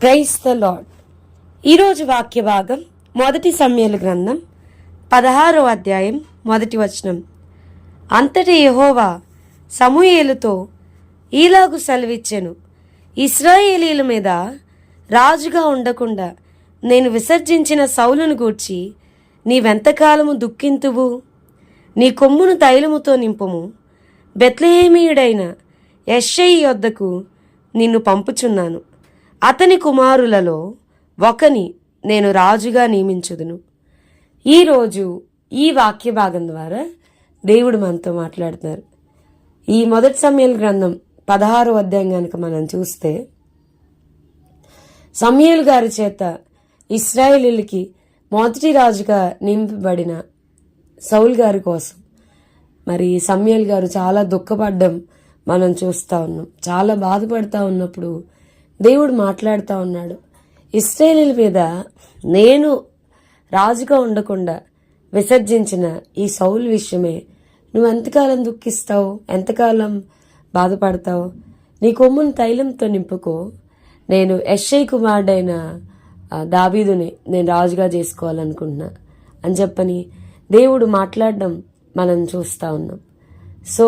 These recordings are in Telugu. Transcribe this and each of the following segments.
Praise the lord. ఈరోజు వాక్య భాగం 1 సమూయేలు గ్రంథం 16వ అధ్యాయం 1వ వచనం. అంతటి యెహోవా సమూయేలుతో ఈలాగు సెలవిచ్చెను, ఇశ్రాయేలీల మీద రాజుగా ఉండకుండా నేను విసర్జించిన సౌలును గూర్చి నీవెంతకాలము దుఃఖింతువు? నీ కొమ్మును తైలముతో నింపుము. బెత్లెహేమీయుడైన యెష్షయి యొద్దకు నిన్ను పంపుచున్నాను. అతని కుమారులలో ఒకని నేను రాజుగా నియమించుదును. ఈరోజు ఈ వాక్య భాగం ద్వారా దేవుడు మనతో మాట్లాడుతున్నారు. ఈ 1 సమూయేలు గ్రంథం 16వ అధ్యాయం కనుక మనం చూస్తే, సమూయేలు గారి చేత ఇశ్రాయేలీలకి మొదటి రాజుగా నియమింపబడిన సౌలు గారి కోసం మరి సమూయేలు గారు చాలా దుఃఖపడ్డం మనం చూస్తూ ఉన్నాం. చాలా బాధపడతా ఉన్నప్పుడు దేవుడు మాట్లాడుతూ ఉన్నాడు, ఇశ్రాయేలీల మీద నేను రాజుగా ఉండకుండా విసర్జించిన ఈ సౌలు విషయమే నువ్వు ఎంతకాలం దుఃఖిస్తావు, ఎంతకాలం బాధపడతావు? నీ కొమ్మును తైలంతో నింపుకో. నేను యెష్షయి కుమారుడైన దావీదుని నేను రాజుగా చేసుకోవాలనుకుంటున్నా అని చెప్పని దేవుడు మాట్లాడడం మనం చూస్తూ ఉన్నాం. సో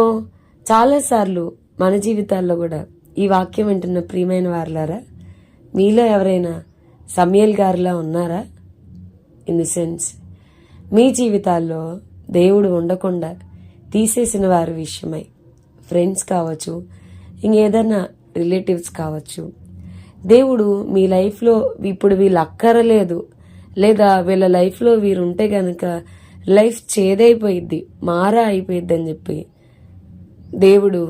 చాలాసార్లు మన జీవితాల్లో కూడా ఈ వాక్యం వింటున్న ప్రియమైన వారులారా, మీలో ఎవరైనా సమూయేలు గారిలా ఉన్నారా? ఇన్ ది సెన్స్, మీ జీవితాల్లో దేవుడు ఉండకుండా తీసేసిన వారి విషయమై, ఫ్రెండ్స్ కావచ్చు, ఇంకేదన్నా రిలేటివ్స్ కావచ్చు, దేవుడు మీ లైఫ్లో ఇప్పుడు వీళ్ళు అక్కరలేదు, లేదా వీళ్ళ లైఫ్లో వీరు ఉంటే గనక లైఫ్ చేదైపోయిద్ది, మారా అయిపోయిద్ది అని చెప్పి దేవుడు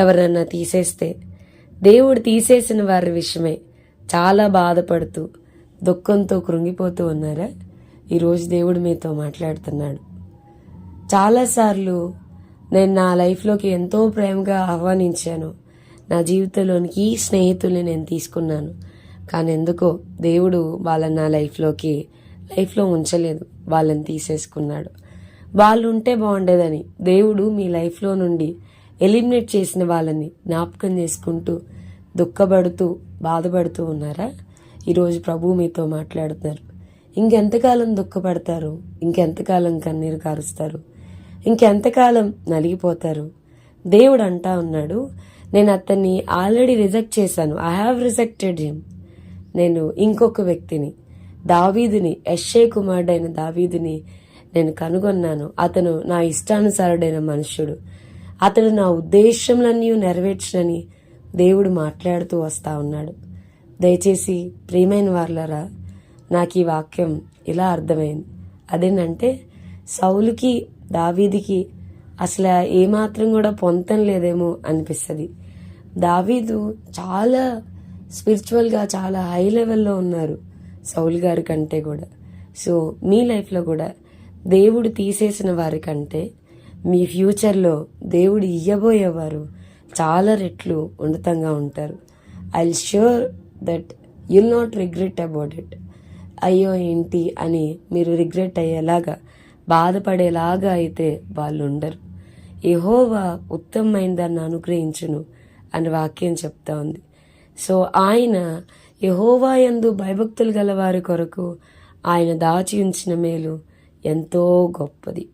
ఎవరన్నా తీసేస్తే, దేవుడు తీసేసిన వారి విషయమై చాలా బాధపడుతూ దుఃఖంతో కృంగిపోతూ ఉన్నారా? ఈరోజు దేవుడు మీతో మాట్లాడుతున్నాడు. చాలాసార్లు నేను నా లైఫ్లోకి ఎంతో ప్రేమగా ఆహ్వానించాను, నా జీవితంలోనికి ఈ స్నేహితుల్ని నేను తీసుకున్నాను, కానీ ఎందుకో దేవుడు వాళ్ళని నా లైఫ్లో ఉంచలేదు, వాళ్ళని తీసేసుకున్నాడు. వాళ్ళు ఉంటే బాగుండేదని దేవుడు మీ లైఫ్లో నుండి ఎలిమినేట్ చేసిన వాళ్ళని జ్ఞాపకం చేసుకుంటూ దుఃఖపడుతూ బాధపడుతూ ఉన్నారా? ఈరోజు ప్రభువు మీతో మాట్లాడుతున్నారు. ఇంకెంతకాలం దుఃఖపడతారు? ఇంకెంతకాలం కన్నీరు కారుస్తారు? ఇంకెంతకాలం నలిగిపోతారు? దేవుడు అంటా ఉన్నాడు, నేను అతన్ని ఆల్రెడీ రిజెక్ట్ చేశాను. I have rejected him. నేను ఇంకొక వ్యక్తిని, దావీదుని, యెష్షయి కుమారుడైన దావీదుని నేను కనుగొన్నాను. అతను నా ఇష్టానుసారుడైన మనుష్యుడు, అతడు నా ఉద్దేశంలన్నీ నెరవేర్చనని దేవుడు మాట్లాడుతూ వస్తా ఉన్నాడు. దయచేసి ప్రియమైన వారులారా, నాకు ఈ వాక్యం ఇలా అర్థమైంది. అదేంటంటే, సౌలుకి దావీదుకి అసలు ఏమాత్రం కూడా పొంతం లేదేమో అనిపిస్తుంది. దావీదు చాలా స్పిరిచువల్గా చాలా హై లెవెల్లో ఉన్నారు సౌలు గారి కంటే కూడా. సో మీ లైఫ్లో కూడా దేవుడు తీసేసిన వారి కంటే మీ ఫ్యూచర్లో దేవుడు ఇయ్యబోయేవారు చాలా రెట్లు ఉన్నతంగా ఉంటారు. I will sure that you'll not regret about it. అయ్యో ఏంటి అని మీరు రిగ్రెట్ అయ్యేలాగా, బాధపడేలాగా అయితే వాళ్ళు ఉండరు. యెహోవా ఉత్తమమైన దాన్ని అనుగ్రహించును అని వాక్యం చెప్తా ఉంది. సో ఆయన యెహోవా యందు భయభక్తులు గల వారి కొరకు ఆయన దాచి ఉంచిన మేలు ఎంతో గొప్పది.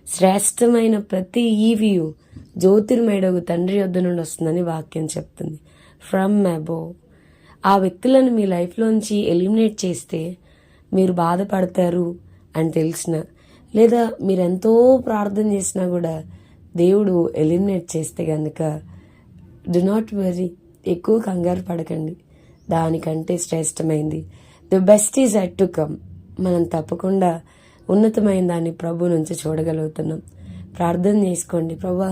శ్రేష్టమైన ప్రతి ఈవియు జ్యోతిర్మయుడగు తండ్రి యొద్ద నుండి వస్తుందని వాక్యం చెప్తుంది. From above. ఆ వ్యక్తులను మీ లైఫ్లోంచి ఎలిమినేట్ చేస్తే మీరు బాధపడతారు అని తెలిసిన, లేదా మీరెంతో ప్రార్థన చేసినా కూడా దేవుడు ఎలిమినేట్ చేస్తే కనుక డు నాట్ వరీ, ఎక్కువ కంగారు పడకండి. దానికంటే శ్రేష్టమైంది, the best is yet to come. మనం తప్పకుండా ఉన్నతమైన దాన్ని ప్రభు నుంచి చూడగలుగుతున్నాం. ప్రార్థన చేసుకోండి, ప్రభా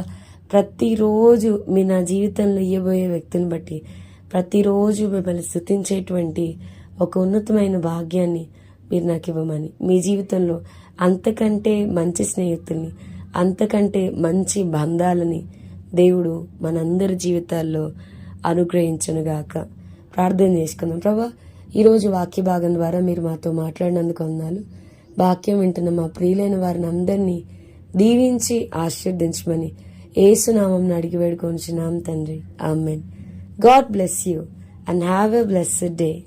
ప్రతిరోజు మీ నా జీవితంలో ఇయ్యబోయే వ్యక్తిని బట్టి ప్రతిరోజు మిమ్మల్ని స్తుతించేటువంటి ఒక ఉన్నతమైన భాగ్యాన్ని మీరు నాకు ఇవ్వమని, మీ జీవితంలో అంతకంటే మంచి స్నేహితుల్ని, అంతకంటే మంచి బంధాలని దేవుడు మనందరి జీవితాల్లో అనుగ్రహించునుగాక. ప్రార్థన చేసుకుందాం. ప్రభా, ఈరోజు వాక్య భాగం ద్వారా మీరు మాతో మాట్లాడినందుకు వందనాలు. వాక్యం వింటున్న మా ప్రియులైన వారిని అందరినీ దీవించి ఆశీర్వదించమని యేసు నామమున అడిగి వేడుకొనుచున్నాం తండ్రి. Amen. God bless you. and have a blessed day.